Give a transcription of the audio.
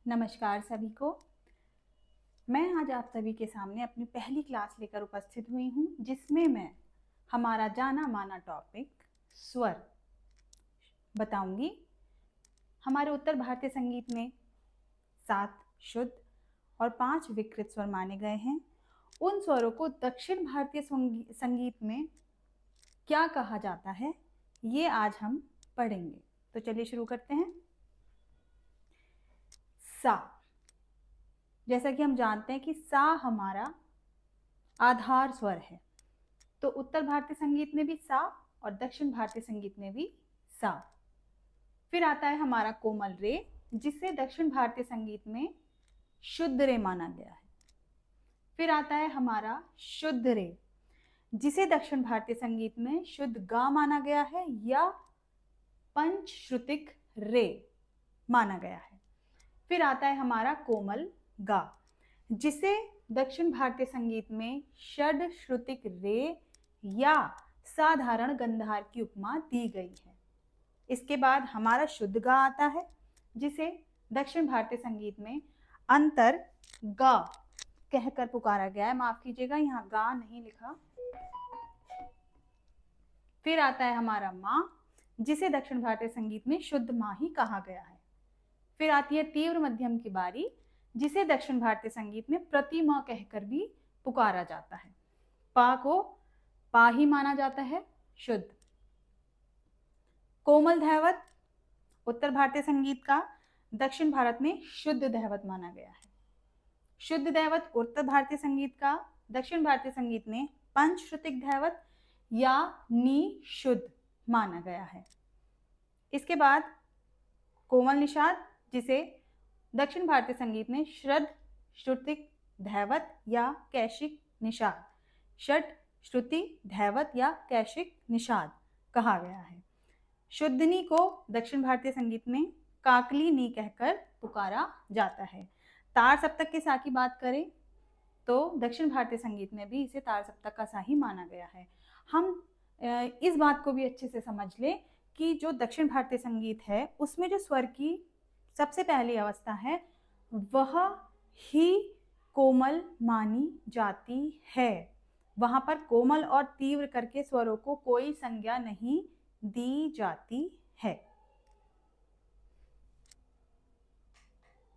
नमस्कार सभी को। मैं आज आप सभी के सामने अपनी पहली क्लास लेकर उपस्थित हुई हूँ, जिसमें मैं हमारा जाना माना टॉपिक स्वर बताऊंगी। हमारे उत्तर भारतीय संगीत में 7 शुद्ध और 5 विकृत स्वर माने गए हैं। उन स्वरों को दक्षिण भारतीय संगीत में क्या कहा जाता है, ये आज हम पढ़ेंगे। तो चलिए शुरू करते हैं। सा, जैसा कि हम जानते हैं कि सा हमारा आधार स्वर है, तो उत्तर भारतीय संगीत में भी सा और दक्षिण भारतीय संगीत में भी सा। फिर आता है हमारा कोमल रे, जिसे दक्षिण भारतीय संगीत में शुद्ध रे माना गया है। फिर आता है हमारा शुद्ध रे, जिसे दक्षिण भारतीय संगीत में शुद्ध गा माना गया है या पंचश्रुतिक रे माना गया है। फिर आता है हमारा कोमल गा, जिसे दक्षिण भारतीय संगीत में षड श्रुतिक रे या साधारण गंधार की उपमा दी गई है। इसके बाद हमारा शुद्ध गा आता है, जिसे दक्षिण भारतीय संगीत में अंतर गा कहकर पुकारा गया है। माफ कीजिएगा, यहाँ गा नहीं लिखा। फिर आता है हमारा माँ, जिसे दक्षिण भारतीय संगीत में शुद्ध माँ ही कहा गया है। फिर आती है तीव्र मध्यम की बारी, जिसे दक्षिण भारतीय संगीत में प्रतिमा कहकर भी पुकारा जाता है। पा को पा ही माना जाता है शुद्ध। कोमल धैवत उत्तर भारतीय संगीत का दक्षिण भारत में शुद्ध धैवत माना गया है। शुद्ध धैवत उत्तर भारतीय संगीत का दक्षिण भारतीय संगीत में पंचश्रुतिक धैवत या नी शुद्ध माना गया है। इसके बाद कोमल निषाद, जिसे दक्षिण भारतीय संगीत में षड श्रुतिक धैवत या कैशिक निषाद, षट श्रुति धैवत या कैशिक निषाद कहा गया है। शुद्धनी को दक्षिण भारतीय संगीत में काकली नी कहकर पुकारा जाता है। तार सप्तक के सा की बात करें तो दक्षिण भारतीय संगीत में भी इसे तार सप्तक का सा ही माना गया है। हम इस बात को भी अच्छे से समझ लें कि जो दक्षिण भारतीय संगीत है उसमें जो स्वर की सबसे पहली अवस्था है वह ही कोमल मानी जाती है। वहां पर कोमल और तीव्र करके स्वरों को कोई संज्ञा नहीं दी जाती है।